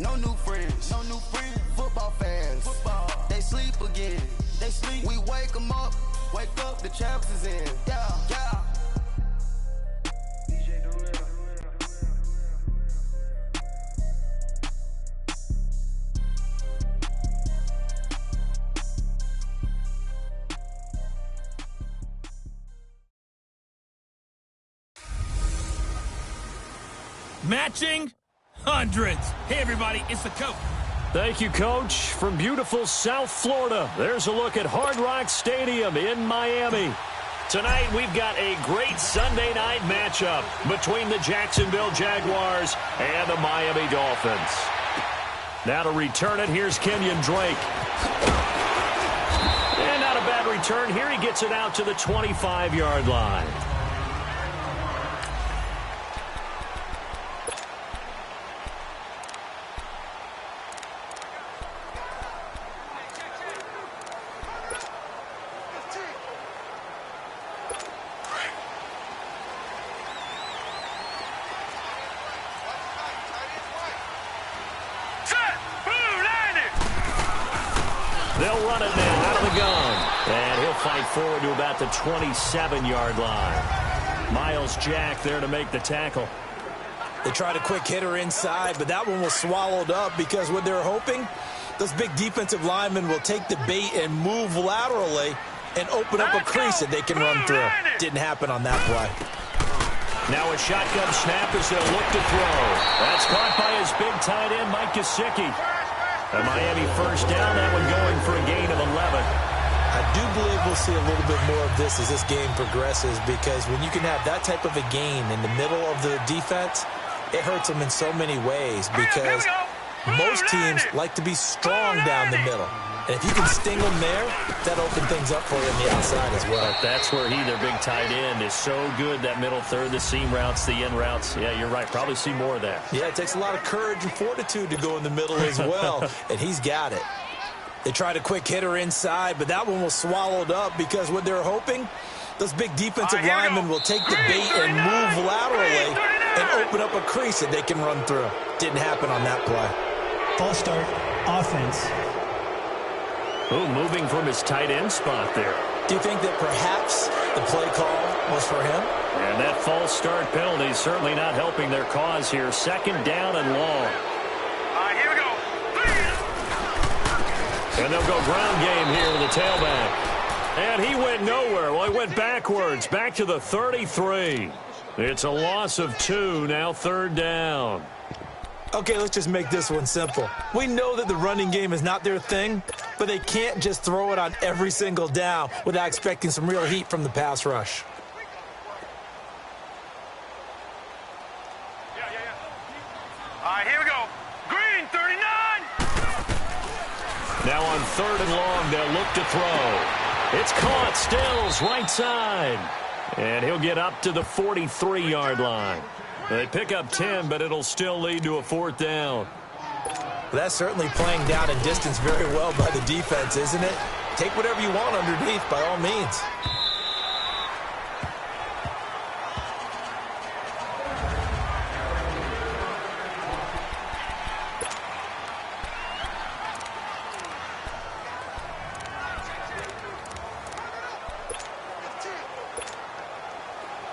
No new friends. No new friends. Football fans. Football. They sleep again. They sleep. We wake them up. Wake up, the champs is in. Yeah, yeah. Matching hundreds. Hey, everybody, it's the coach. Thank you, Coach. From beautiful South Florida, there's a look at Hard Rock Stadium in Miami. Tonight, we've got a great Sunday night matchup between the Jacksonville Jaguars and the Miami Dolphins. Now to return it, here's Kenyon Drake. And not a bad return here. He gets it out to the 25-yard line. They'll run it now out of the gun. And he'll fight forward to about the 27-yard line. Miles Jack there to make the tackle. They tried a quick hitter inside, but that one was swallowed up because what they're hoping, those big defensive linemen will take the bait and move laterally and open up a crease that they can run through. Didn't happen on that play. Now a shotgun snap as they'll look to throw. That's caught by his big tight end, Mike Gesicki. A Miami first down, that one going for a gain of 11. I do believe we'll see a little bit more of this as this game progresses because when you can have that type of a gain in the middle of the defense, it hurts them in so many ways because most teams like to be strong down the middle. And if you can sting them there, that opens things up for you on the outside as well. But that's where their big tight end, is so good, that middle third, the seam routes, the in routes. Yeah, you're right. Probably see more of that. Yeah, it takes a lot of courage and fortitude to go in the middle as well, and he's got it. They tried a quick hitter inside, but that one was swallowed up because what they're hoping, those big defensive linemen will take the bait and move laterally and open up a crease that they can run through. Didn't happen on that play. False start, offense. Oh, moving from his tight end spot there. Do you think that perhaps the play call was for him? And that false start penalty certainly not helping their cause here. Second down and long. Here we go. And they'll go ground game here with the tailback. And he went nowhere. Well, he went backwards, back to the 33. It's a loss of 2, now third down. Okay, let's just make this one simple. We know that the running game is not their thing, but they can't just throw it on every single down without expecting some real heat from the pass rush. Here we go. Green, 39. Now on third and long, they'll look to throw. It's caught, Stills, right side. And he'll get up to the 43-yard line. They pick up 10, but it'll still lead to a fourth down. That's certainly playing down in distance very well by the defense, isn't it? Take whatever you want underneath, by all means.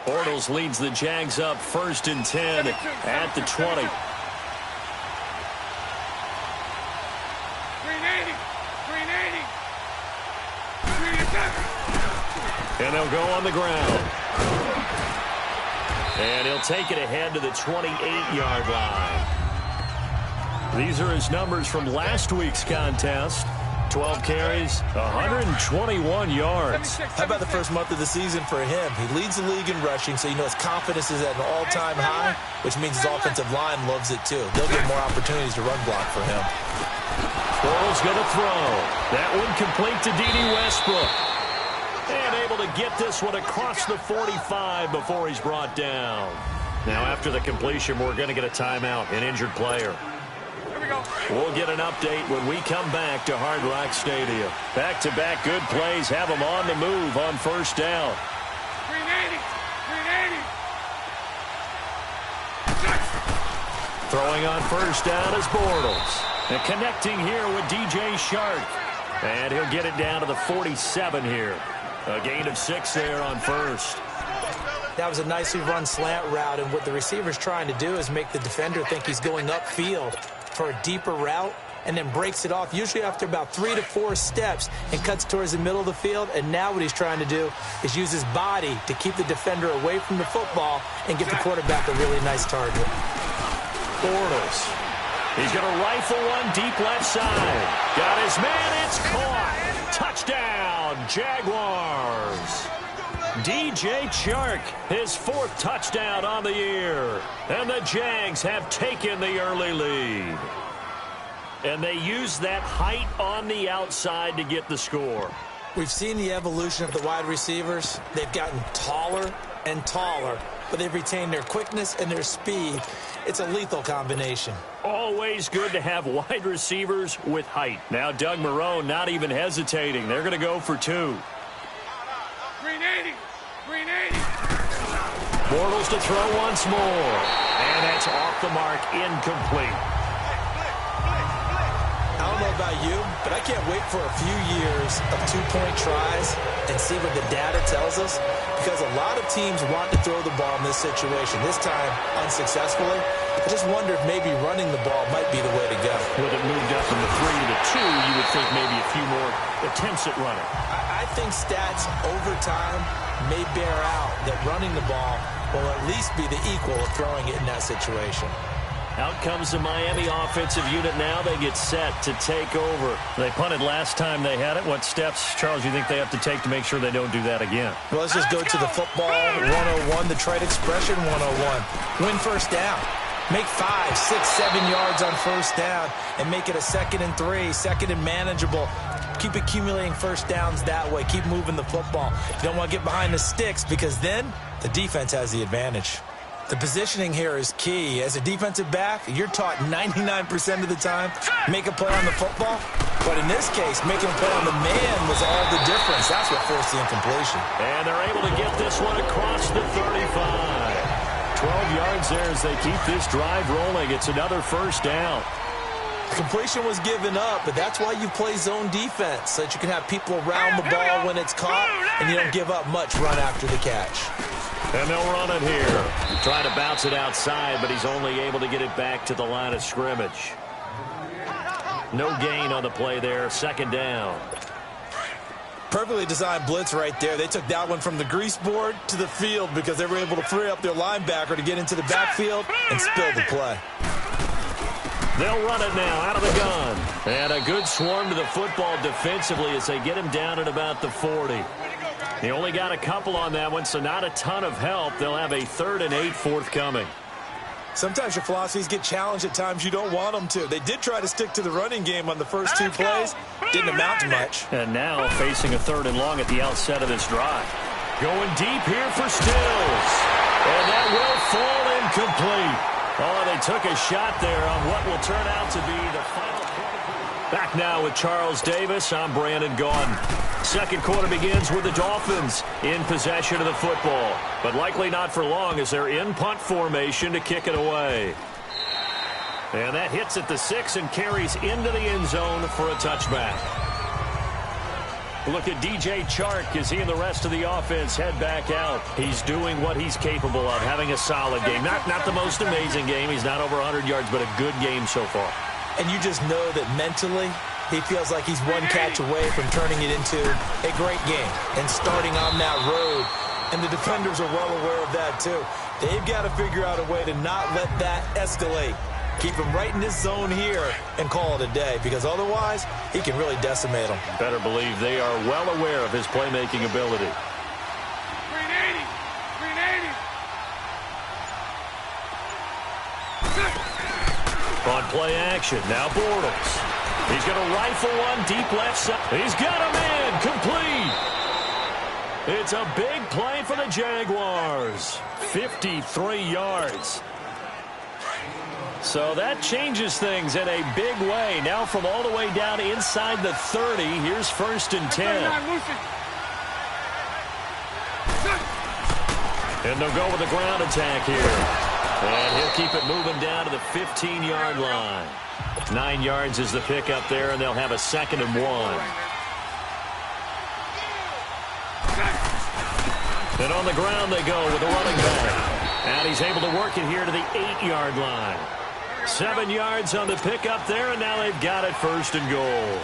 Bortles leads the Jags up 1st and 10 at the 20. 380. 380. And they'll go on the ground. And he'll take it ahead to the 28-yard line. These are his numbers from last week's contest. 12 carries, 121 yards. How about the first month of the season for him? He leads the league in rushing, so you know his confidence is at an all-time high, which means his offensive line loves it too. They'll get more opportunities to run block for him. Bortles going to throw. That one complete to D.D. Westbrook. And able to get this one across the 45 before he's brought down. Now after the completion, we're going to get a timeout, an injured player. We'll get an update when we come back to Hard Rock Stadium. Back-to-back good plays have them on the move on first down. 380. Throwing on first down is Bortles. And connecting here with DJ Shark. And he'll get it down to the 47 here. A gain of 6 there on first. That was a nicely run slant route, and what the receiver's trying to do is make the defender think he's going upfield for a deeper route, and then breaks it off, usually after about 3 to 4 steps, and cuts towards the middle of the field. And now what he's trying to do is use his body to keep the defender away from the football and get the quarterback a really nice target. Bortles. He's going to rifle one deep left side. Got his man. It's caught. Touchdown, Jaguars. DJ Chark, his 4th touchdown on the year. And the Jags have taken the early lead. And they use that height on the outside to get the score. We've seen the evolution of the wide receivers. They've gotten taller and taller, but they've retained their quickness and their speed. It's a lethal combination. Always good to have wide receivers with height. Now Doug Marrone not even hesitating. They're going to go for 2. Green 80. Green 80. Bortles to throw once more. And that's off the mark, incomplete. I don't know about you, but I can't wait for a few years of 2-point tries and see what the data tells us, because a lot of teams want to throw the ball in this situation, this time unsuccessfully. I just wonder if maybe running the ball might be the way to go. With it moved up from the 3 to the 2, you would think maybe a few more attempts at running. I think stats over time may bear out that running the ball will at least be the equal of throwing it in that situation. Out comes the Miami offensive unit now. They get set to take over. They punted last time they had it. What steps, Charles, you think they have to take to make sure they don't do that again? Well, let's just go to the football 101, the trite expression 101. Win first down. Make 5, 6, 7 yards on first down and make it a 2nd and 3, 2nd and manageable. Keep accumulating first downs that way. Keep moving the football. You don't want to get behind the sticks, because then the defense has the advantage. The positioning here is key. As a defensive back, you're taught 99% of the time, make a play on the football. But in this case, making a play on the man was all the difference. That's what forced the incompletion. And they're able to get this one across the 35. 12 yards there as they keep this drive rolling. It's another first down. Completion was given up, but that's why you play zone defense, so that you can have people around the ball when it's caught, and you don't give up much run after the catch. And they'll run it here. Trying to bounce it outside, but he's only able to get it back to the line of scrimmage. No gain on the play there. 2nd down. Perfectly designed blitz right there. They took that one from the grease board to the field because they were able to free up their linebacker to get into the backfield and spill the play. They'll run it now out of the gun. And a good swarm to the football defensively as they get him down at about the 40. He only got a couple on that one, so not a ton of help. They'll have a 3rd and 8 forthcoming. Sometimes your philosophies get challenged at times you don't want them to. They did try to stick to the running game on the first 2 plays. Didn't amount to much. And now facing a 3rd and long at the outset of this drive. Going deep here for Stills. And that will fall incomplete. Oh, they took a shot there on what will turn out to be the final quarter. Back now with Charles Davis. I'm Brandon Gaudin. 2nd quarter begins with the Dolphins in possession of the football, but likely not for long as they're in punt formation to kick it away. And that hits at the 6 and carries into the end zone for a touchback. Look at DJ Chark as he and the rest of the offense head back out. He's doing what he's capable of, having a solid game. Not the most amazing game. He's not over 100 yards, but a good game so far. And you just know that mentally, he feels like he's one catch away from turning it into a great game and starting on that road. And the defenders are well aware of that, too. They've got to figure out a way to not let that escalate. Keep him right in this zone here and call it a day, because otherwise he can really decimate them. Better believe they are well aware of his playmaking ability. Green 80. Green 80. On play action, now Bortles. He's going to rifle one deep left side. He's got him in, complete. It's a big play for the Jaguars. 53 yards. So that changes things in a big way. Now from all the way down inside the 30, here's 1st and 10. And they'll go with the ground attack here. And he'll keep it moving down to the 15-yard line. 9 yards is the pickup there, and they'll have a 2nd and 1. And on the ground they go with the running back. And he's able to work it here to the 8-yard line. 7 yards on the pickup there, and now they've got it 1st and goal.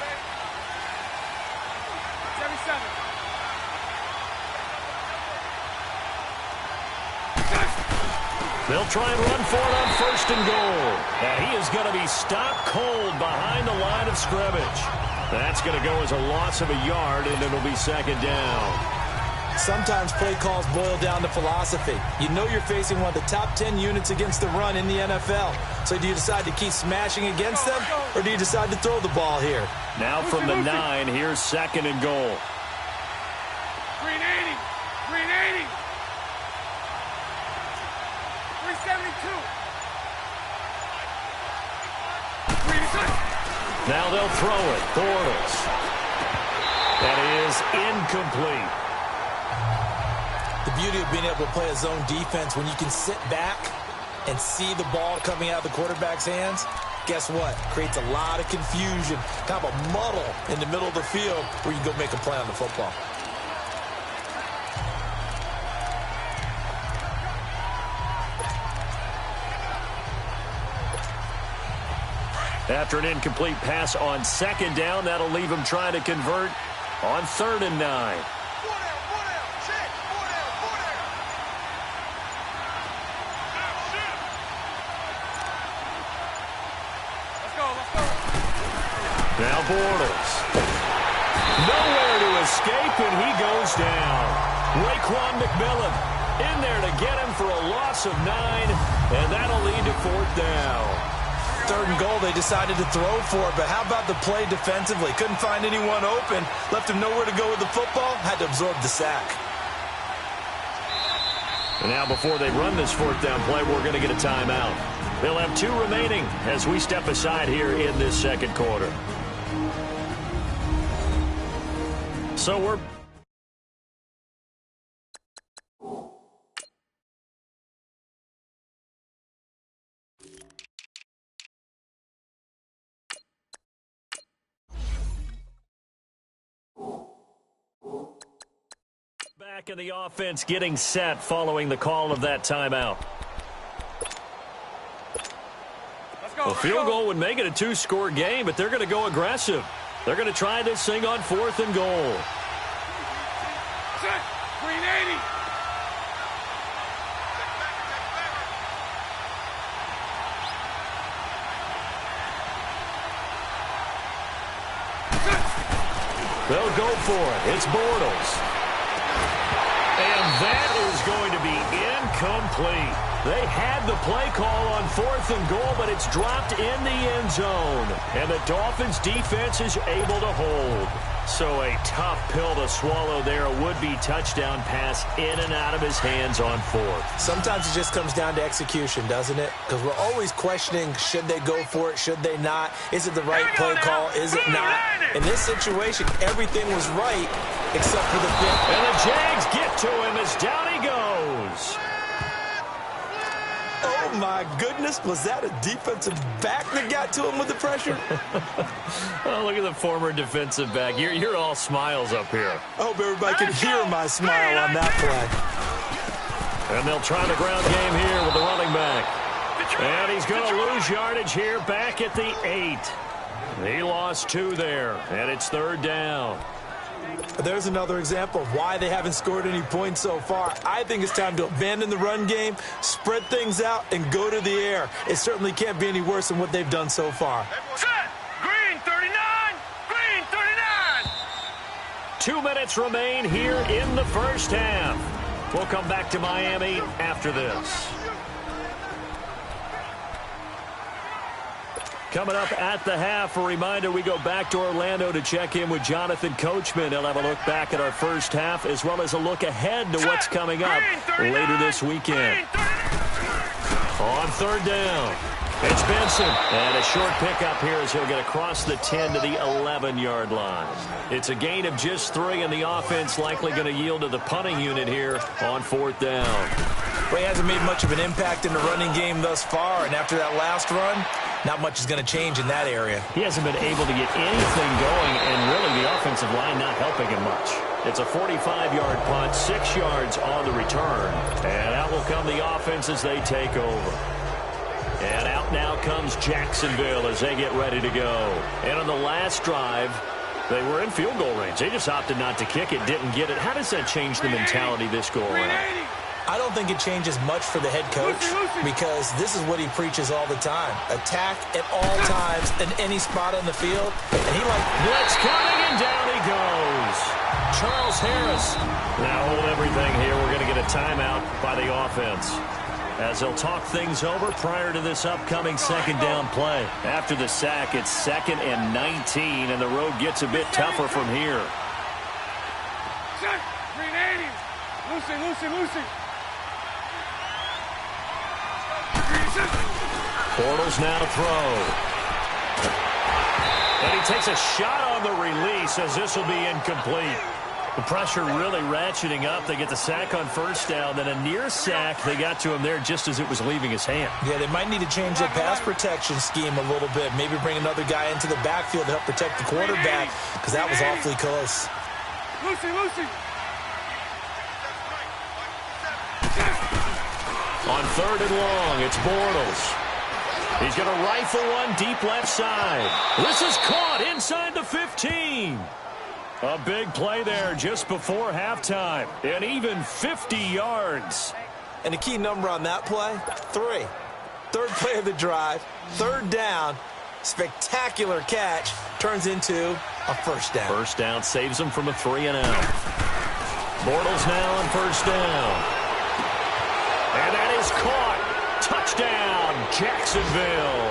They'll try and run for it on 1st and goal. And he is going to be stopped cold behind the line of scrimmage. That's going to go as a loss of a yard, and it'll be 2nd down. Sometimes play calls boil down to philosophy. You know you're facing one of the top 10 units against the run in the NFL. So do you decide to keep smashing against them, or do you decide to throw the ball here? Now from the 9, here's 2nd and goal. Green 80. Green 80. 372. Now they'll throw it. Bortles. That is incomplete. The beauty of being able to play a zone defense when you can sit back and see the ball coming out of the quarterback's hands, guess what? Creates a lot of confusion, kind of a muddle in the middle of the field where you can go make a play on the football. After an incomplete pass on 2nd down, that'll leave him trying to convert on 3rd and 9. Now Bortles. Nowhere to escape, and he goes down. Raekwon McMillan in there to get him for a loss of 9, and that'll lead to 4th down. 3rd and goal, they decided to throw for it, but how about the play defensively? Couldn't find anyone open, left him nowhere to go with the football, had to absorb the sack. And now before they run this 4th down play, we're going to get a timeout. They'll have 2 remaining as we step aside here in this 2nd quarter. So we're back in the offense getting set following the call of that timeout. A field goal would make it a 2-score game, but they're going to go aggressive. They're going to try this thing on 4th and goal. Set. Green 80. They'll go for it. It's Bortles. And that is going to be incomplete. They had the play call on 4th and goal, but it's dropped in the end zone. And the Dolphins' defense is able to hold. So a tough pill to swallow there. A would-be touchdown pass in and out of his hands on 4th. Sometimes it just comes down to execution, doesn't it? Because we're always questioning, should they go for it, should they not? Is it the right play call, is it not? In this situation, everything was right except for the pick. And the Jags get to him as down he goes. Oh, my goodness. Was that a defensive back that got to him with the pressure? Oh, look at the former defensive back. You're all smiles up here. I hope everybody can hear my smile on that play. And they'll try the ground game here with the running back. And he's going to lose yardage here back at the 8. He lost 2 there, and it's 3rd down. There's another example of why they haven't scored any points so far. I think it's time to abandon the run game, spread things out, and go to the air. It certainly can't be any worse than what they've done so far. Set. Green 39. Green 39. 2 minutes remain here in the first half. We'll come back to Miami after this. Coming up at the half, a reminder, we go back to Orlando to check in with Jonathan Coachman. He'll have a look back at our first half as well as a look ahead to what's coming up later this weekend. On 3rd down, it's Benson. And a short pickup here as he'll get across the 10 to the 11-yard line. It's a gain of just 3, and the offense likely going to yield to the punting unit here on 4th down. Well, he hasn't made much of an impact in the running game thus far, and after that last run, not much is going to change in that area. He hasn't been able to get anything going, and really the offensive line not helping him much. It's a 45-yard punt, 6 yards on the return, and out will come the offense as they take over. And out now comes Jacksonville as they get ready to go. And on the last drive, they were in field goal range. They just opted not to kick it, didn't get it. How does that change the mentality this go around? I don't think it changes much for the head coach because this is what he preaches all the time. Attack at all times in any spot on the field. And he blitz coming, and down he goes. Charles Harris. Now hold everything here. We're going to get a timeout by the offense as they'll talk things over prior to this upcoming second down play. After the sack, it's 2nd and 19, and the road gets a bit tougher from here. Lucy. Bortles now to throw. And he takes a shot on the release as this will be incomplete. The pressure really ratcheting up. They get the sack on first down, then a near sack. They got to him there just as it was leaving his hand. Yeah, they might need to change their pass protection scheme a little bit. Maybe bring another guy into the backfield to help protect the quarterback because that was awfully close. Lucy. On 3rd and long, it's Bortles. He's going to rifle one deep left side. This is caught inside the 15. A big play there just before halftime. And even 50 yards. And the key number on that play, 3. Third play of the drive, 3rd down, spectacular catch, turns into a first down. First down saves him from a 3-and-out. Bortles now on first down. And that is caught. Touchdown, Jacksonville.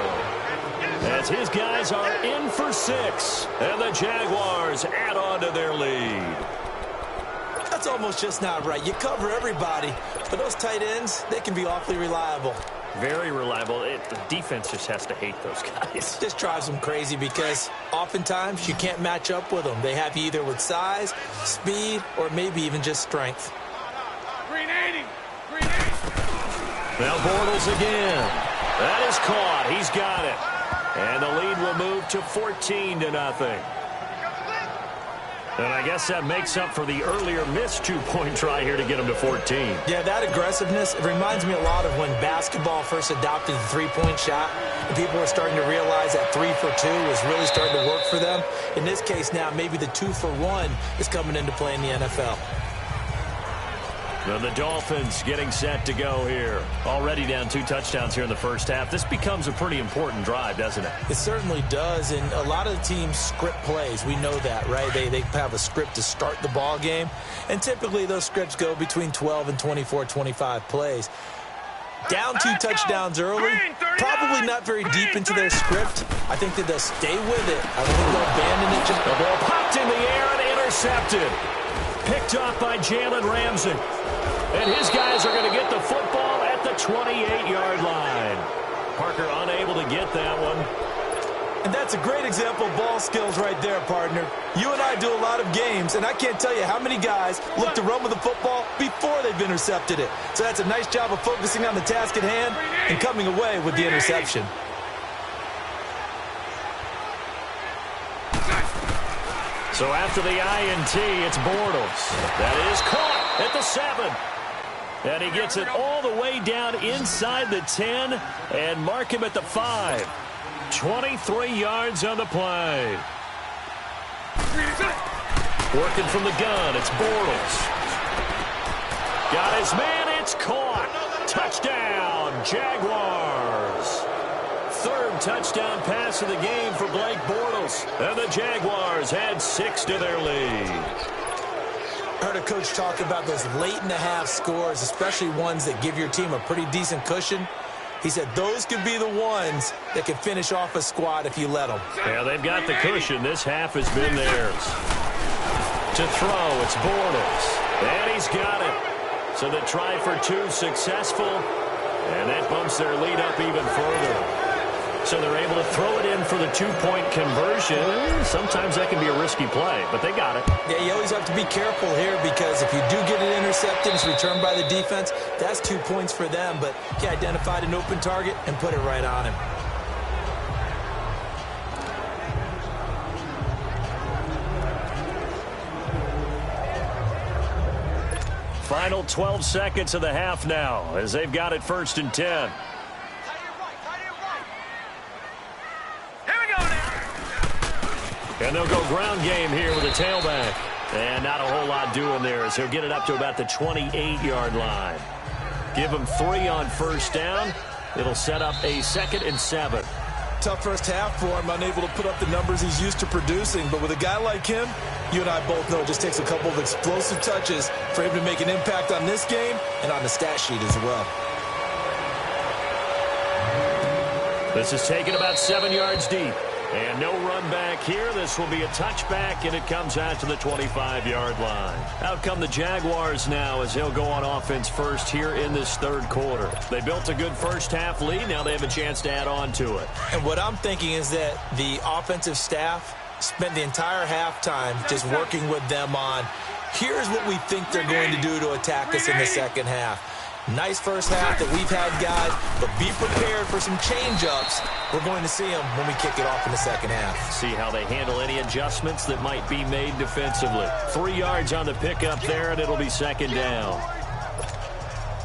As his guys are in for 6. And the Jaguars add on to their lead. That's almost just not right. You cover everybody. But those tight ends, they can be awfully reliable. Very reliable. The defense just has to hate those guys. This drives them crazy because oftentimes you can't match up with them. They have you either with size, speed, or maybe even just strength. Green 80. Now Bortles again. That is caught. He's got it. And the lead will move to 14-0. And I guess that makes up for the earlier missed 2-point try here to get him to 14. Yeah, that aggressiveness, it reminds me a lot of when basketball first adopted the three-point shot. And people were starting to realize that 3 for 2 was really starting to work for them. In this case now, maybe the 2 for 1 is coming into play in the NFL. And the Dolphins getting set to go here. Already down 2 touchdowns here in the first half. This becomes a pretty important drive, doesn't it? It certainly does, and a lot of the teams script plays. We know that, right? They have a script to start the ball game, and typically those scripts go between 12 and 24, 25 plays. Down 2 touchdowns early, probably not very deep into their script. I think that they'll stay with it. I don't think they'll abandon it. The ball popped in the air and intercepted. Picked off by Jalen Ramsey. And his guys are going to get the football at the 28-yard line. Parker unable to get that one. And that's a great example of ball skills right there, partner. You and I do a lot of games, and I can't tell you how many guys look to run with the football before they've intercepted it. So that's a nice job of focusing on the task at hand and coming away with the interception. So after the INT, it's Bortles. That is caught at the 7. And he gets it all the way down inside the 10 and mark him at the 5. 23 yards on the play. Working from the gun, it's Bortles. Got his man, it's caught. Touchdown, Jaguars. 3rd touchdown pass of the game for Blake Bortles. And the Jaguars add 6 to their lead. I heard a coach talk about those late-in-the-half scores, especially ones that give your team a pretty decent cushion. He said those could be the ones that can finish off a squad if you let them. Yeah, they've got the cushion. This half has been theirs. To throw, it's Bortles. And he's got it. So the try for 2 successful. And that bumps their lead up even further. So they're able to throw it in for the two-point conversion. Sometimes that can be a risky play, but they got it. Yeah, you always have to be careful here because if you do get it intercepted, it's returned by the defense, that's 2 points for them. But he identified an open target and put it right on him. Final 12 seconds of the half now as they've got it 1st and 10. And they'll go ground game here with a tailback. And not a whole lot doing there as he'll get it up to about the 28-yard line. Give him 3 on 1st down. It'll set up a 2nd and 7. Tough first half for him, unable to put up the numbers he's used to producing. But with a guy like him, you and I both know it just takes a couple of explosive touches for him to make an impact on this game and on the stat sheet as well. This is taken about 7 yards deep. And no run back here. This will be a touchback, and it comes out to the 25-yard line. Out come the Jaguars now as they'll go on offense first here in this 3rd quarter. They built a good first half lead. Now they have a chance to add on to it. And what I'm thinking is that the offensive staff spent the entire halftime just working with them on, here's what we think they're going to do to attack us in the second half. Nice first half that we've had, guys, but be prepared for some change-ups. We're going to see them when we kick it off in the second half. See how they handle any adjustments that might be made defensively. 3 yards on the pickup there, and it'll be 2nd down.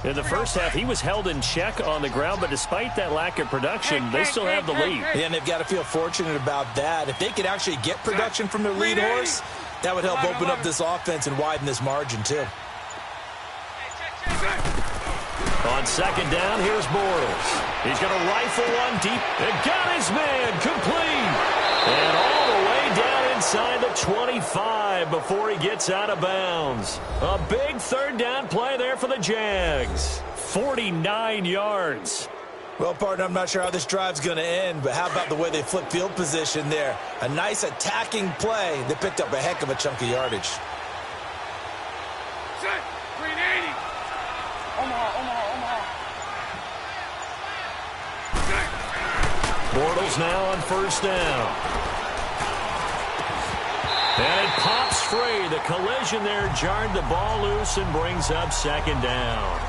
In the first half, he was held in check on the ground, but despite that lack of production, they still have the lead. Yeah, and they've got to feel fortunate about that. If they could actually get production from their lead horse, that would help open up this offense and widen this margin, too. On 2nd down, here's Bortles. He's going to rifle one deep and got his man complete. And all the way down inside the 25 before he gets out of bounds. A big 3rd down play there for the Jags. 49 yards. Well, partner, I'm not sure how this drive's going to end, but how about the way they flip field position there? A nice attacking play that picked up a heck of a chunk of yardage. Bortles now on 1st down. And it pops free. The collision there jarred the ball loose and brings up 2nd down.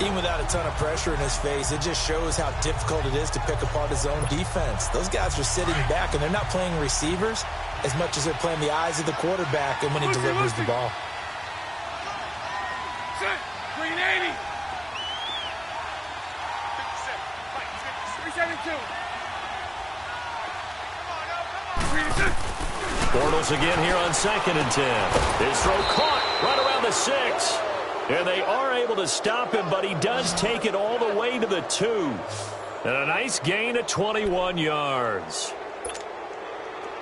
Even without a ton of pressure in his face, it just shows how difficult it is to pick apart his own defense. Those guys are sitting back, and they're not playing receivers as much as they're playing the eyes of the quarterback and when he delivers the ball. Green 80. 372. Bortles again here on 2nd and 10. His throw caught right around the 6. And they are able to stop him, but he does take it all the way to the 2. And a nice gain of 21 yards.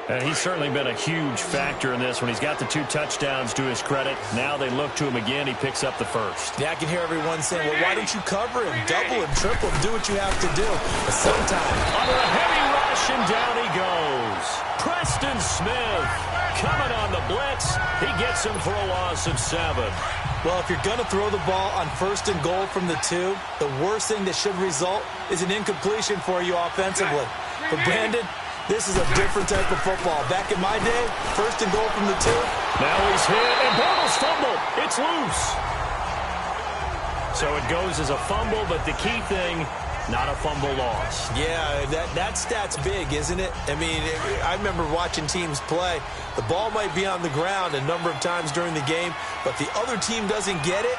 And he's certainly been a huge factor in this when he's got the 2 touchdowns to his credit. Now they look to him again. He picks up the 1st. Yeah, I can hear everyone saying, well, why don't you cover him? Double him, triple him, do what you have to do. But sometimes, under a heavy rush, and down he goes. Preston Smith coming on the blitz. He gets him for a loss of 7. Well, if you're going to throw the ball on 1st and goal from the 2, the worst thing that should result is an incompletion for you offensively. But Brandon, this is a different type of football. Back in my day, 1st and goal from the 2. Now he's hit, and Bortles fumbled. It's loose. So it goes as a fumble, but the key thing, not a fumble loss. Yeah, that stat's big, isn't it? I mean, I remember watching teams play. The ball might be on the ground a number of times during the game, but the other team doesn't get it.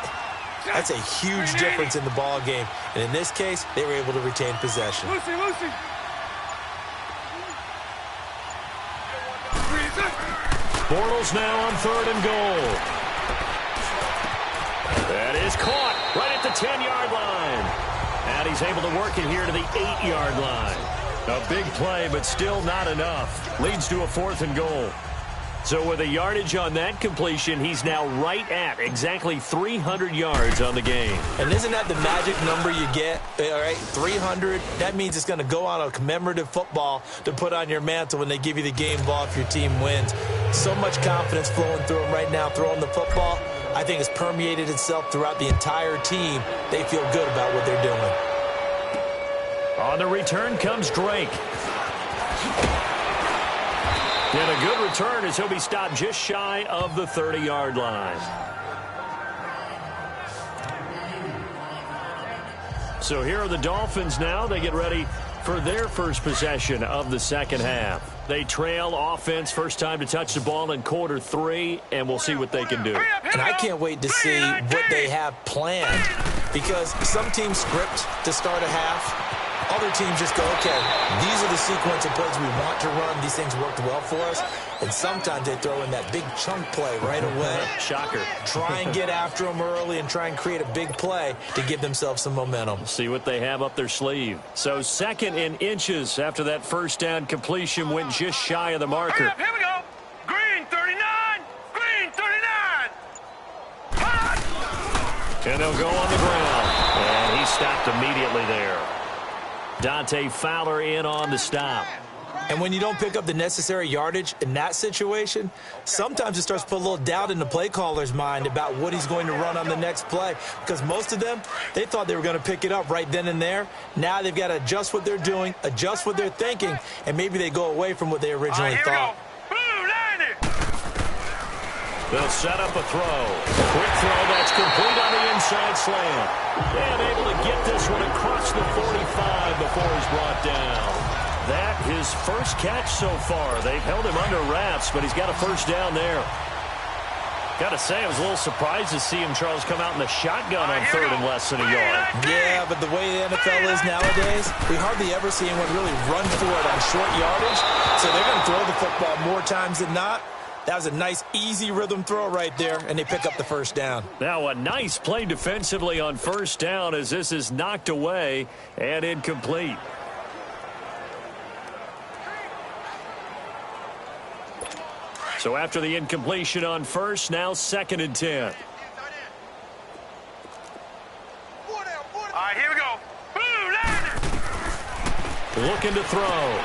That's a huge difference in the ball game. And in this case, they were able to retain possession. Lucy. Bortles now on 3rd and goal. That is caught right at the 10-yard line. And he's able to work it here to the 8-yard line. A big play, but still not enough. Leads to a 4th and goal. So with a yardage on that completion, he's now right at exactly 300 yards on the game. And isn't that the magic number you get? All right, 300. That means it's going to go on a commemorative football to put on your mantle when they give you the game ball if your team wins. So much confidence flowing through him right now, throwing the football. I think it's permeated itself throughout the entire team. They feel good about what they're doing. On the return comes Drake. And a good return as he'll be stopped just shy of the 30-yard line. So here are the Dolphins now. They get ready for their first possession of the second half. They trail offense, first time to touch the ball in quarter 3, and we'll see what they can do. And I can't wait to see what they have planned, because some teams script to start a half. Other teams just go, okay, these are the sequence of plays we want to run. These things worked well for us. And sometimes they throw in that big chunk play right away. Shocker. Try and get after them early and try and create a big play to give themselves some momentum. See what they have up their sleeve. So 2nd and inches after that first down completion went just shy of the marker. Here we go. Green 39. Green 39. And they'll go on the ground. And he stopped immediately there. Dante Fowler in on the stop. And when you don't pick up the necessary yardage in that situation, sometimes it starts to put a little doubt in the play caller's mind about what he's going to run on the next play. Because most of them, they thought they were going to pick it up right then and there. Now they've got to adjust what they're doing, adjust what they're thinking, and maybe they go away from what they originally thought. They'll set up a throw. Quick throw that's complete on the inside slant. And able to get this one across the 45 before he's brought down. That his first catch so far. They've held him under wraps, but he's got a first down there. Got to say, I was a little surprised to see him, Charles, come out in the shotgun on 3rd and less than a yard. Yeah, but the way the NFL is nowadays, we hardly ever see anyone really run for it on short yardage. So they're going to throw the football more times than not. That was a nice, easy rhythm throw right there, and they pick up the first down. Now a nice play defensively on first down as this is knocked away and incomplete. So after the incompletion on first, now 2nd and 10. All right, here we go. Looking to throw.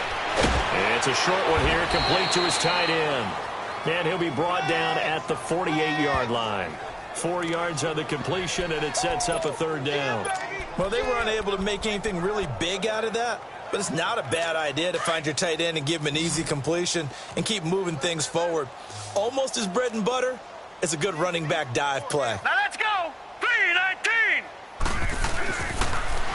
It's a short one here, complete to his tight end. And he'll be brought down at the 48-yard line. 4 yards on the completion, and it sets up a 3rd down. Well, they were unable to make anything really big out of that, but it's not a bad idea to find your tight end and give him an easy completion and keep moving things forward. Almost his bread and butter is a good running back dive play. Now let's go. 3-19.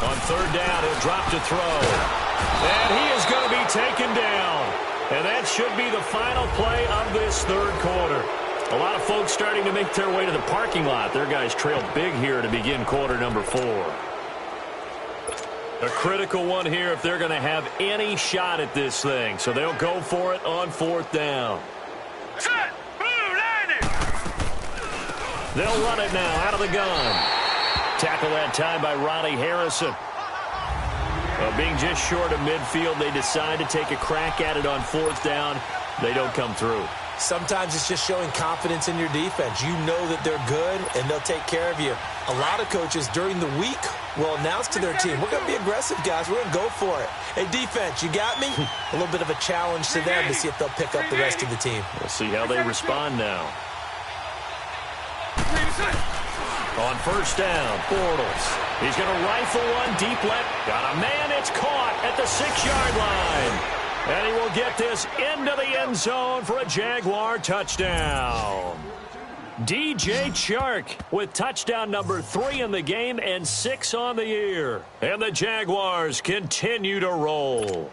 On 3rd down, he'll drop to throw. And he is going to be taken down. And that should be the final play of this 3rd quarter. A lot of folks starting to make their way to the parking lot. Their guys trailed big here to begin quarter number 4. A critical one here if they're going to have any shot at this thing. So they'll go for it on 4th down. Set. They'll run it now out of the gun. Tackle that time by Ronnie Harrison. Being just short of midfield, they decide to take a crack at it on 4th down. They don't come through. Sometimes it's just showing confidence in your defense. You know that they're good, and they'll take care of you. A lot of coaches during the week will announce to their team, we're going to be aggressive, guys. We're going to go for it. Hey, defense, you got me? A little bit of a challenge to them to see if they'll pick up the rest of the team. We'll see how they respond now. On 1st down, Bortles. He's going to rifle one deep left. Got a man. It's caught at the 6-yard line. And he will get this into the end zone for a Jaguar touchdown. DJ Chark with touchdown number 3 in the game and 6 on the year. And the Jaguars continue to roll.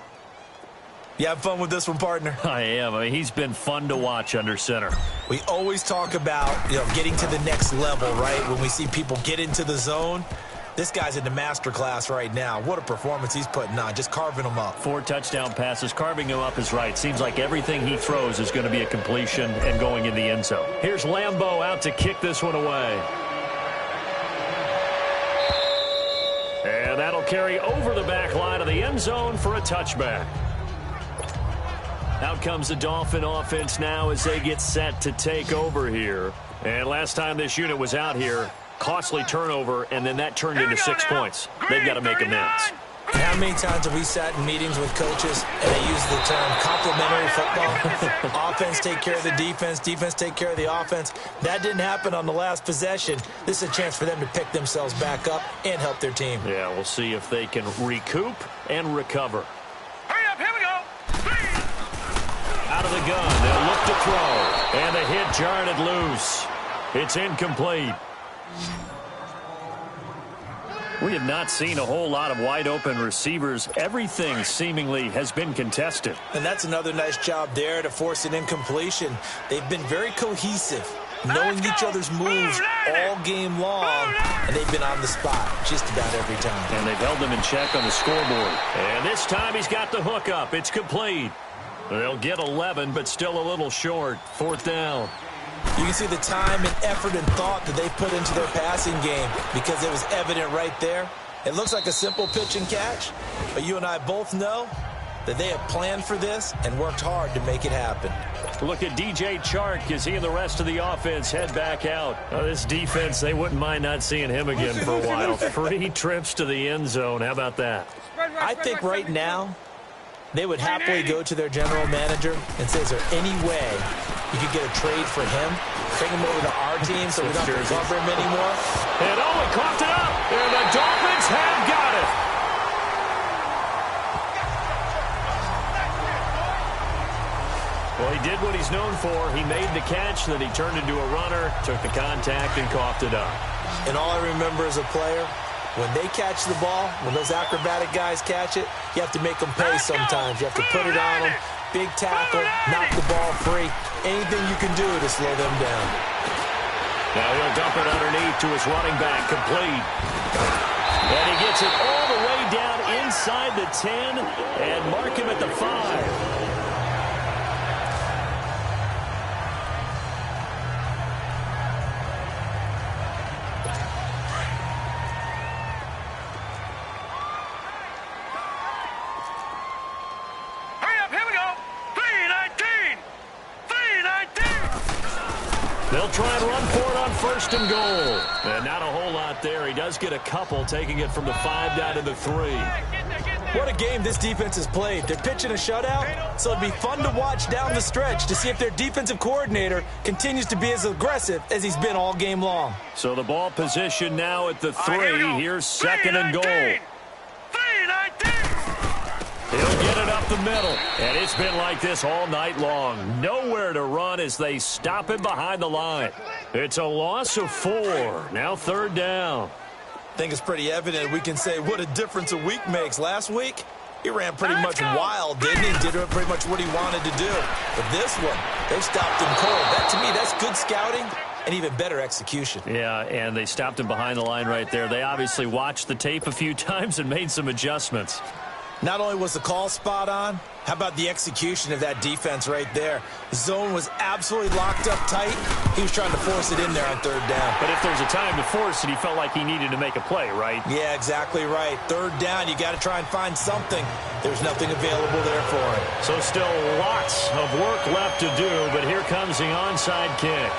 You have fun with this one, partner? I am. I mean, he's been fun to watch under center. We always talk about, getting to the next level, right? When we see people get into the zone. This guy's in the master class right now. What a performance he's putting on, just carving them up. 4 touchdown passes. Carving him up is right. Seems like everything he throws is going to be a completion and going in the end zone. Here's Lambeau out to kick this one away. And that'll carry over the back line of the end zone for a touchback. Out comes the Dolphin offense now as they get set to take over here. And last time this unit was out here, costly turnover, and then that turned into 6 points. They've got to make amends. How many times have we sat in meetings with coaches and they use the term complementary football? Offense take care of the defense, defense take care of the offense. That didn't happen on the last possession. This is a chance for them to pick themselves back up and help their team. Yeah, we'll see if they can recoup and recover. Hurry up, here we go. Out of the gun, they'll look to throw. And the hit jarred it loose. It's incomplete. We have not seen a whole lot of wide-open receivers. Everything seemingly has been contested. And that's another nice job there to force an incompletion. They've been very cohesive, knowing each other's moves all game long, and they've been on the spot just about every time. And they've held them in check on the scoreboard. And this time he's got the hook up. It's complete. They'll get 11, but still a little short. 4th down. You can see the time and effort and thought that they put into their passing game because it was evident right there. It looks like a simple pitch and catch, but you and I both know that they have planned for this and worked hard to make it happen. Look at DJ Chark as he and the rest of the offense head back out. This defense, they wouldn't mind not seeing him again for a while. 3 trips to the end zone. How about that? I think right now they would happily go to their general manager and say, is there any way you could get a trade for him? Bring him over to our team so we don't have to cover him anymore? And he coughed it up. And the Dolphins have got it. Well, he did what he's known for. He made the catch, then he turned into a runner, took the contact, and coughed it up. And all I remember as a player, when they catch the ball, when those acrobatic guys catch it, you have to make them pay sometimes. You have to put it on them. Big tackle, knock the ball free. Anything you can do to slow them down. Now he'll dump it underneath to his running back, complete. And he gets it all the way down inside the 10 and mark him at the 5. They'll try and run for it on 1st and goal. And not a whole lot there. He does get a couple, taking it from the 5 down to the 3. What a game this defense has played. They're pitching a shutout, so it'd be fun to watch down the stretch to see if their defensive coordinator continues to be as aggressive as he's been all game long. So the ball position now at the 3. Here's 2nd and goal. He'll get it up the middle, and it's been like this all night long. Nowhere to run as they stop him behind the line. It's a loss of 4. Now 3rd down. I think it's pretty evident we can say what a difference a week makes. Last week, he ran pretty much wild, didn't he? Did pretty much what he wanted to do. But this one, they stopped him cold. That, to me, that's good scouting and even better execution. Yeah, and they stopped him behind the line right there. They obviously watched the tape a few times and made some adjustments. Not only was the call spot on, how about the execution of that defense right there? The zone was absolutely locked up tight. He was trying to force it in there on 3rd down. But if there's a time to force it, he felt like he needed to make a play, right? Yeah, exactly right. 3rd down, you got to try and find something. There's nothing available there for him. So still lots of work left to do, but here comes the onside kick.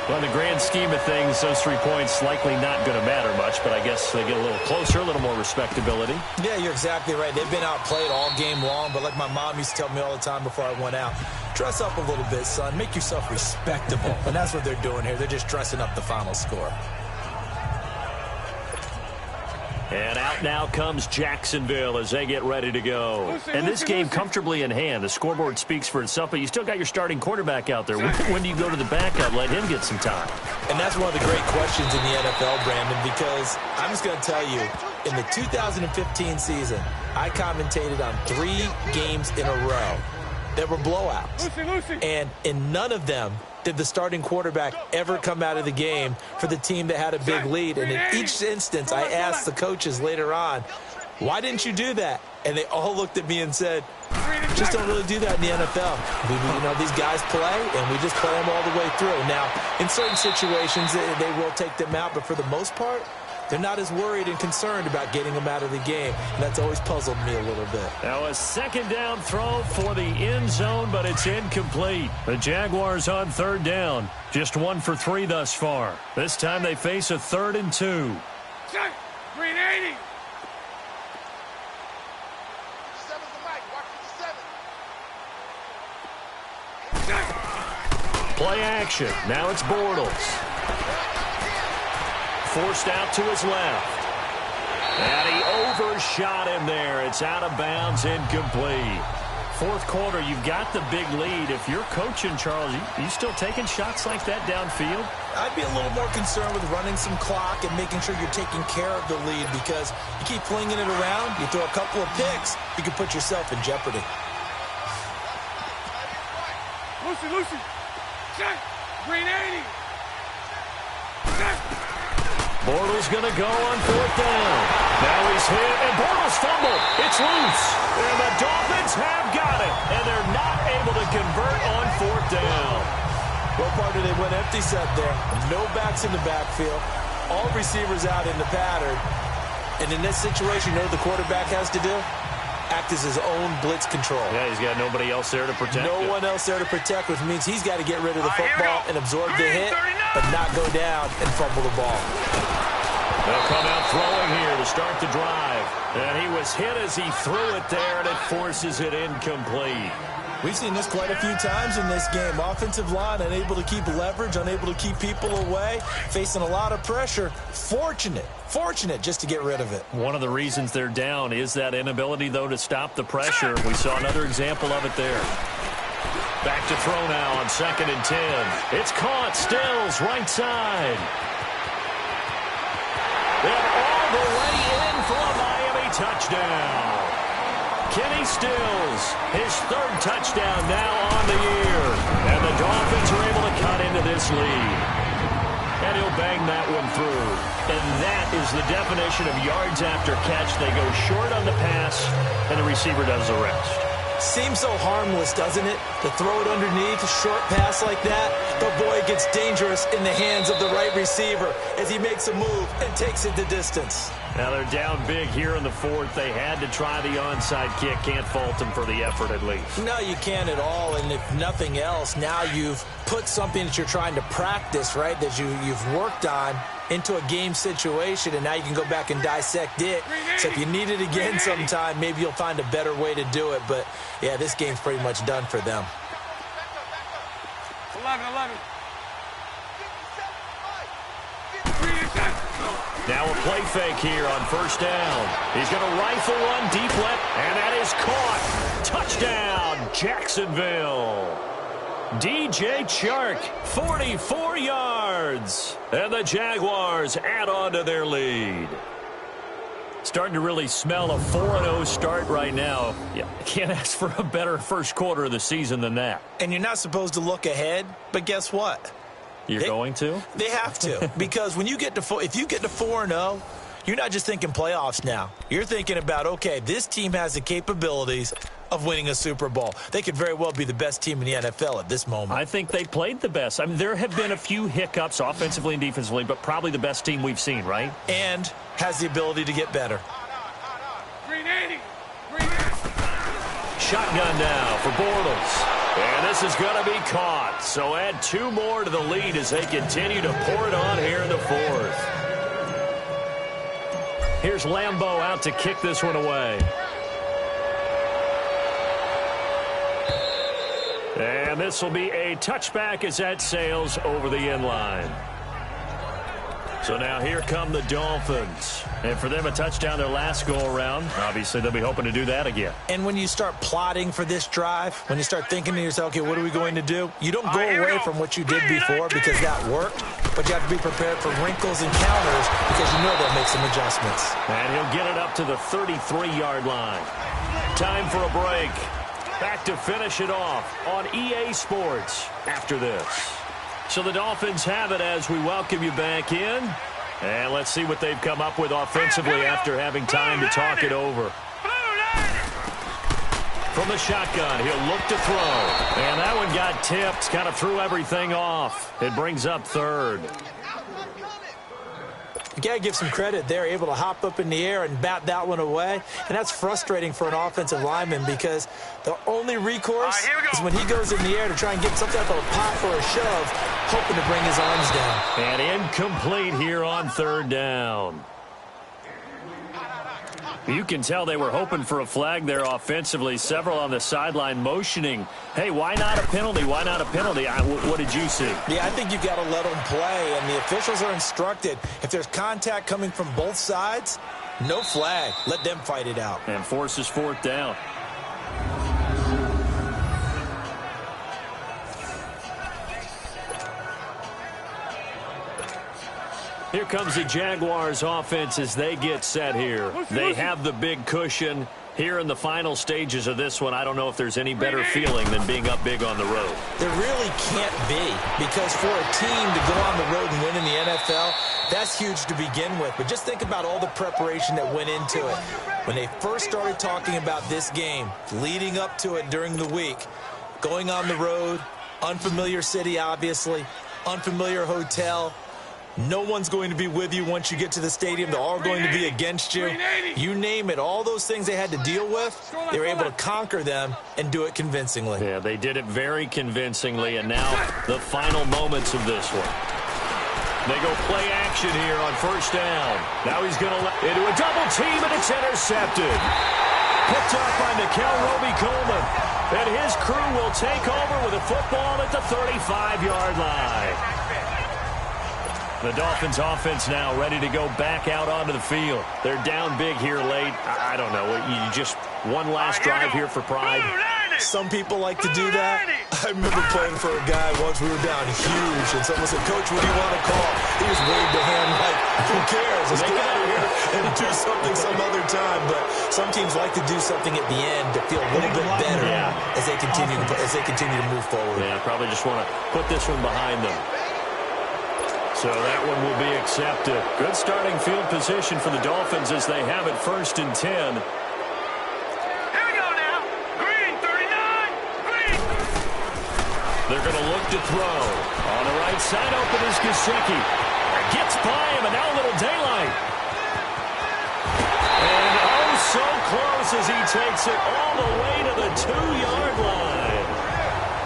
Well, in the grand scheme of things, those 3 points likely not going to matter much, but I guess they get a little closer, a little more respectability. Yeah, you're exactly right. They've been outplayed all game long, but like my mom used to tell me all the time before I went out, dress up a little bit, son. Make yourself respectable. And that's what they're doing here. They're just dressing up the final score. And out now comes Jacksonville as they get ready to go. And this game comfortably in hand. The scoreboard speaks for itself, but you still got your starting quarterback out there. When do you go to the backup? Let him get some time. And that's one of the great questions in the NFL, Brandon, because I'm just going to tell you, in the 2015 season, I commentated on 3 games in a row that were blowouts. And in none of them did the starting quarterback ever come out of the game for the team that had a big lead. And in each instance, I asked the coaches later on, why didn't you do that? And they all looked at me and said, just don't really do that in the NFL. You know, these guys play, and we just play them all the way through. Now, in certain situations, they will take them out, but for the most part, they're not as worried and concerned about getting them out of the game. And that's always puzzled me a little bit. Now a 2nd down throw for the end zone, but it's incomplete. The Jaguars on 3rd down. Just 1 for 3 thus far. This time they face a 3rd and 2. 380. Play action. Now it's Bortles. Forced out to his left. And he overshot him there. It's out of bounds, incomplete. Fourth quarter, you've got the big lead. If you're coaching, Charles, you still taking shots like that downfield? I'd be a little more concerned with running some clock and making sure you're taking care of the lead, because you keep flinging it around, you throw a couple of picks, you can put yourself in jeopardy. Lucy. Check. Green 80. Check. Bortles going to go on fourth down. Now he's hit, and Bortles fumbled. It's loose. And the Dolphins have got it. And they're not able to convert on fourth down. Well, partner, they went empty set there. No backs in the backfield. All receivers out in the pattern. And in this situation, you know what the quarterback has to do? Act as his own blitz control. Yeah, he's got nobody else there to protect. No one else there to protect, which means he's got to get rid of the football and absorb the hit, but not go down and fumble the ball. They'll come out throwing here to start the drive. And he was hit as he threw it there, and it forces it incomplete. We've seen this quite a few times in this game. Offensive line unable to keep leverage, unable to keep people away, facing a lot of pressure. Fortunate just to get rid of it. One of the reasons they're down is that inability, though, to stop the pressure. We saw another example of it there. Back to throw now on 2nd and 10. It's caught. Stills, right side. And all the way in for a Miami touchdown. Kenny Stills, his 3rd touchdown now on the year. And the Dolphins are able to cut into this lead. And he'll bang that one through. And that is the definition of yards after catch. They go short on the pass, and the receiver does the rest. Seems so harmless, doesn't it? To throw it underneath, a short pass like that. But boy, it gets dangerous in the hands of the right receiver as he makes a move and takes it the distance. Now they're down big here in the 4th. They had to try the onside kick. Can't fault them for the effort at least. No, you can't at all. And if nothing else, now you've put something that you're trying to practice, right, that you've worked on into a game situation, and now you can go back and dissect it. So if you need it again sometime, maybe you'll find a better way to do it. But, yeah, this game's pretty much done for them. 11. Now a play fake here on 1st down. He's going to rifle one deep left, and that is caught. Touchdown, Jacksonville. DJ Chark, 44 yards. And the Jaguars add on to their lead. Starting to really smell a 4-0 start right now. Yeah, can't ask for a better first quarter of the season than that. And you're not supposed to look ahead, but guess what? You're going to? They have to, because when you get to if you get to 4-0, you're not just thinking playoffs now. You're thinking about, okay, this team has the capabilities of winning a Super Bowl. They could very well be the best team in the NFL at this moment. I think they played the best. I mean, there have been a few hiccups offensively and defensively, but probably the best team we've seen, right? And has the ability to get better. Green 80. Shotgun now for Bortles. And this is going to be caught. So add 2 more to the lead as they continue to pour it on here in the 4th. Here's Lambeau out to kick this one away. And this will be a touchback as that sails over the end line. So now here come the Dolphins. And for them, a touchdown their last go-around. Obviously, they'll be hoping to do that again. And when you start plotting for this drive, when you start thinking to yourself, okay, what are we going to do? You don't go away from what you did before because that worked, but you have to be prepared for wrinkles and counters because you know they'll make some adjustments. And he'll get it up to the 33-yard line. Time for a break. Back to finish it off on EA Sports after this. So the Dolphins have it as we welcome you back in. And let's see what they've come up with offensively after having time to talk it over. From the shotgun, he'll look to throw. And that one got tipped, kind of threw everything off. It brings up 3rd. You got to give some credit. They're able to hop up in the air and bat that one away. And that's frustrating for an offensive lineman because the only recourse is when he goes in the air to try and get some type of a pop or a shove, hoping to bring his arms down. And incomplete here on 3rd down. You can tell they were hoping for a flag there offensively. Several on the sideline motioning, hey, why not a penalty? Why not a penalty? What did you see? Yeah, I think you've got to let them play, and the officials are instructed. If there's contact coming from both sides, no flag. Let them fight it out. And forces fourth down. Here comes the Jaguars offense as they get set here. They have the big cushion. Here in the final stages of this one, I don't know if there's any better feeling than being up big on the road. There really can't be, because for a team to go on the road and win in the NFL, that's huge to begin with. But just think about all the preparation that went into it. When they first started talking about this game, leading up to it during the week, going on the road, unfamiliar city, obviously, unfamiliar hotel. No one's going to be with you once you get to the stadium. They're all going to be against you. You name it. All those things they had to deal with, they were able to conquer them and do it convincingly. Yeah, they did it very convincingly, and now the final moments of this one. They go play action here on first down. Now he's going to let into a double team, and it's intercepted. Picked up by Nickel Roby-Coleman. And his crew will take over with a football at the 35-yard line. The Dolphins offense now ready to go back out onto the field. They're down big here late. I don't know. You just one last drive here for pride. Some people like to do that. I remember playing for a guy once. We were down huge, and someone said, "Coach, what do you want to call?" He just waved a hand like, "Who cares? Let's get out of here and do something some other time." But some teams like to do something at the end to feel a little bit better as they continue to move forward. Yeah, probably just want to put this one behind them. So that one will be accepted. Good starting field position for the Dolphins as they have it 1st and 10. Here we go now. Green, 39. Green. They're going to look to throw. On the right side open is Gesicki. Gets by him, and now a little daylight. And oh, so close as he takes it all the way to the 2-yard line.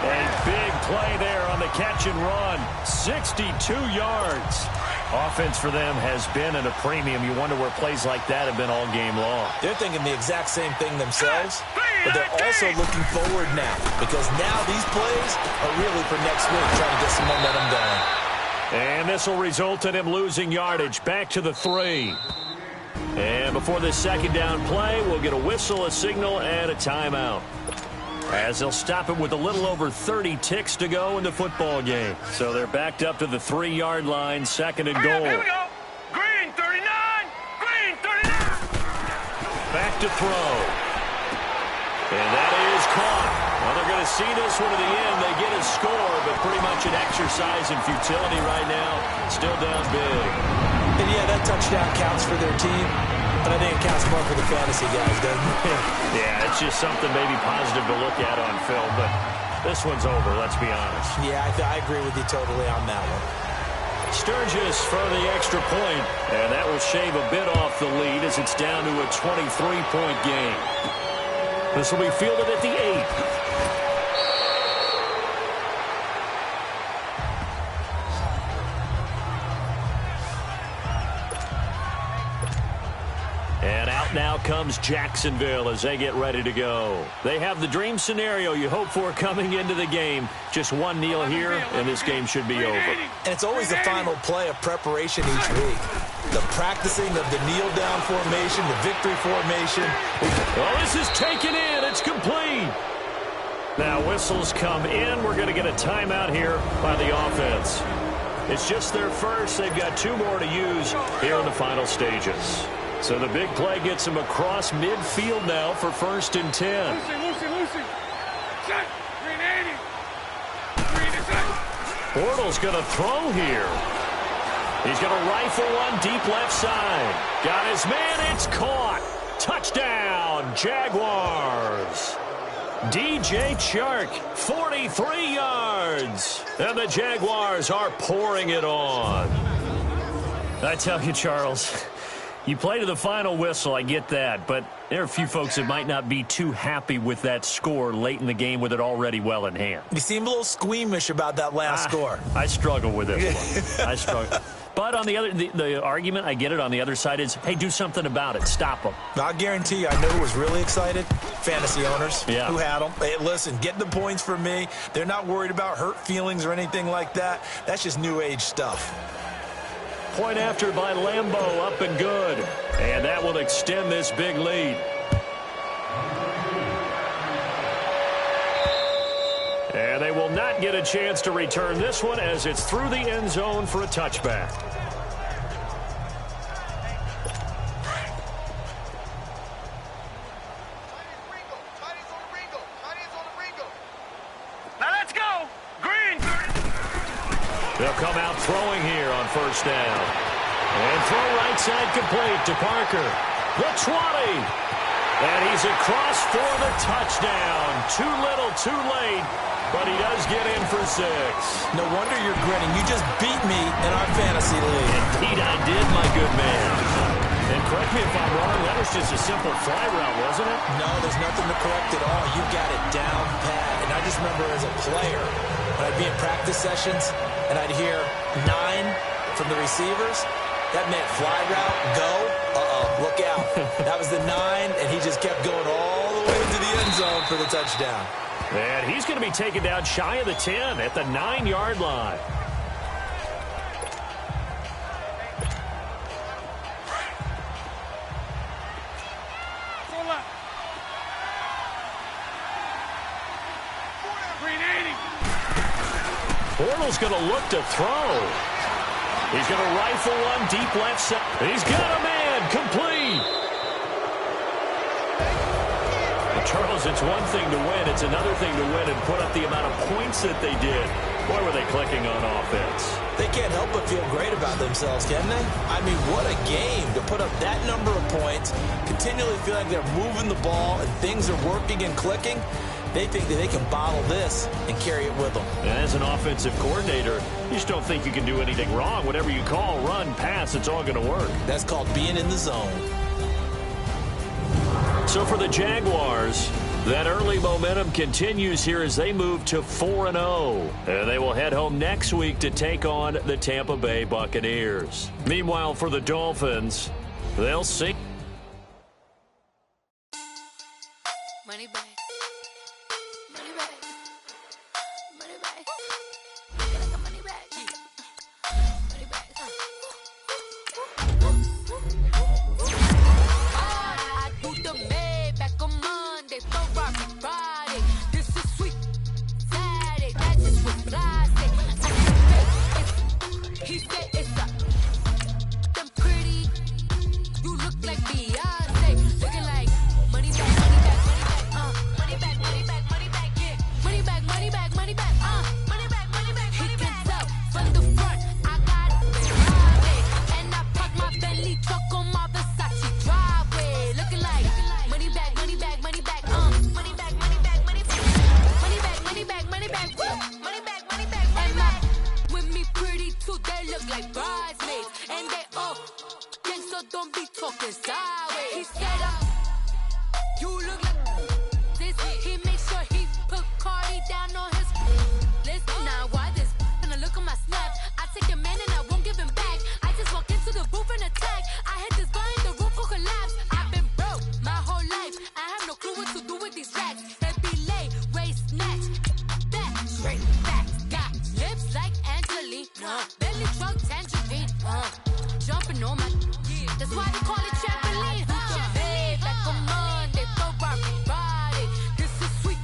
A big play there on the catch and run. 62 yards. Offense for them has been at a premium. You wonder where plays like that have been all game long. They're thinking the exact same thing themselves, but they're also looking forward now, because now these plays are really for next week, trying to get some momentum going. And this will result in him losing yardage. Back to the 3. And before this second down play, we'll get a whistle, a signal, and a timeout, as they'll stop it with a little over 30 ticks to go in the football game. So they're backed up to the 3-yard line, 2nd and goal. Here we go. Green, 39. Green, 39. Back to throw. And that is caught. Well, they're going to see this one to the end. They get a score, but pretty much an exercise in futility right now. Still down big. And yeah, that touchdown counts for their team. But I think it counts more for the fantasy guys, doesn't it? Yeah, it's just something maybe positive to look at on film, but this one's over, let's be honest. Yeah, I agree with you totally on that one. Sturgis for the extra point, and that will shave a bit off the lead as it's down to a 23-point game. This will be fielded at the 8. And out now comes Jacksonville as they get ready to go. They have the dream scenario you hope for coming into the game. Just one kneel here, and this game should be over. And it's always the final play of preparation each week. The practicing of the kneel-down formation, the victory formation. Oh, this is taken in. It's complete. Now whistles come in. We're going to get a timeout here by the offense. It's just their first. They've got 2 more to use here in the final stages. So the big play gets him across midfield now for 1st and 10. Lucy. Set. Green 80. Green is set. Bortles going to throw here. He's going to rifle one deep left side. Got his man. It's caught. Touchdown, Jaguars. DJ Chark, 43 yards. And the Jaguars are pouring it on. I tell you, Charles, You play to the final whistle, I get that, but there are a few folks that might not be too happy with that score late in the game with it already well in hand. You seem a little squeamish about that last score. I struggle with this one. I struggle. But on the other, the argument, I get it, on the other side is, hey, do something about it. Stop them. I'll guarantee you, I know who was really excited. Fantasy owners who had them. Hey, listen, get the points for me. They're not worried about hurt feelings or anything like that. That's just new age stuff. Point after by Lambeau, up and good. And that will extend this big lead. And they will not get a chance to return this one as it's through the end zone for a touchback. Now let's go. Green. They'll come out throwing here on first down. And throw right side complete to Parker. The 20. And he's across for the touchdown. Too little, too late. But he does get in for 6. No wonder you're grinning. You just beat me in our fantasy league. Indeed I did, my good man. And correct me if I'm wrong, that was just a simple fly route, wasn't it? No, there's nothing to correct at all. You got it down pat. And I just remember as a player, when I'd be in practice sessions, and I'd hear 9 from the receivers, that meant fly route, go, look out. That was the 9, and he just kept going all the way to the end zone for the touchdown. And he's going to be taken down shy of the 10 at the 9-yard line. Bortles going to look to throw. He's going to rifle one deep left side. He's got a man complete. Charles, it's one thing to win. It's another thing to win and put up the amount of points that they did. Boy, were they clicking on offense. They can't help but feel great about themselves, can they? I mean, what a game to put up that number of points, continually feel like they're moving the ball and things are working and clicking. They think that they can bottle this and carry it with them. And as an offensive coordinator, you just don't think you can do anything wrong. Whatever you call, run, pass, it's all going to work. That's called being in the zone. So for the Jaguars, that early momentum continues here as they move to 4-0. And they will head home next week to take on the Tampa Bay Buccaneers. Meanwhile, for the Dolphins, they'll see. Money back. Money back. Money back. Money back. Money back. I do the Maybach on Monday, Ferrari Friday. This is sweet Saturday. That is what I say. He said it's a them pretty. You look like Beyonce, looking like money back, money back, money back, money back, money back, yeah, money back, money back, money back, money back, money back. He can tell from the front, I got it behind me, and I park my Bentley truck on my Versace driveway, looking like money back, money back, money back, money back, money back, money back, money back, money back, money back, money back, money back, money back. With me pretty too, they look like bridesmaids, and they all gangsta, don't be talking sideways. He said, you look like this. He make sure he put Cardi down on his list. Now why this? Gonna look on my snap. I take a man and I won't give him back. I just walk into the booth and attack. I hit this button, the roof will collapse. I've been broke my whole life. I have no clue what to do with these racks. They be late, waist snatch, back, straight back. Got lips like Angelina, belly truck tangerine, jumping on my. That's why they call it trampoline. Hey, back on Monday, Ferrari Friday. This is sweet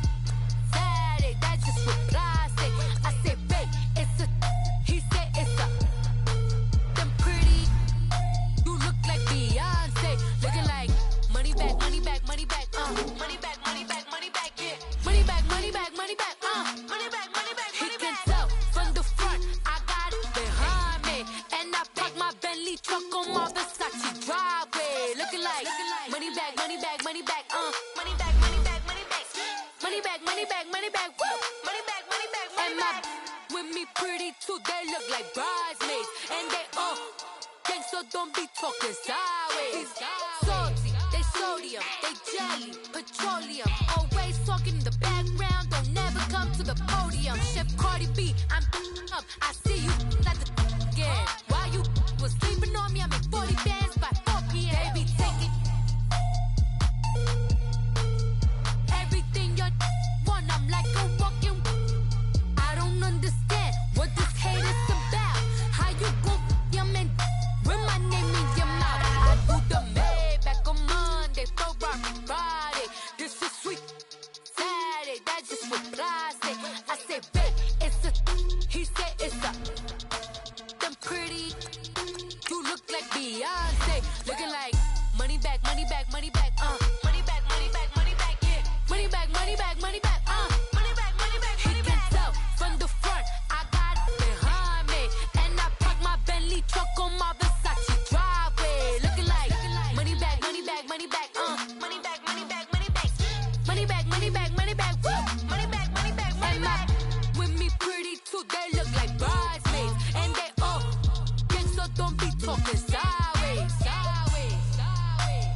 Saturday. That's just what I say. I say, babe, it's a. He said it's a. Them pretty. You look like Beyonce, looking like money back, money back, money back, money back, money back, money back, yeah, money back, money back, money back, money back, money back. He can tell from the front, I got it behind me, and I park my Bentley truck on my Versace driveway, looking like money back, money back, money back, money back, money back, money back, money back, money back, money back, woo, money back, money back, money back. With me pretty too, they look like bridesmaids, and they all gangsta, so don't be talking sideways. Salty, they sodium, they jelly, petroleum. Always talking in the background, don't never come to the podium. Chef Cardi B, I'm up. I see you at the again. While you was sleeping on me, I make 40 bands by 4 p.m. Baby, take it. Everything you want, I'm like a walking. I don't understand what this hate is about. How you go your man with my name in your mouth? I do the Maybach on Monday, Ferrari Friday. This is sweet Saturday, that's just what I say. I say, babe, it's a. He said it's a. Them pretty. You look like Beyonce, looking like money back, money back, money back, money back, money back, money back, yeah. Money back, money back, money back, money back, money back, money back. He can tell from the front, I got it behind me, and I park my Bentley truck on my Versace driveway, looking like money back, money back, money back, money back, money back, money back, money back, money back, money back, money back, money back, money back. With me pretty too, they look like bridesmaids, and they all gang, so don't be talking sideways, sideways, sideways.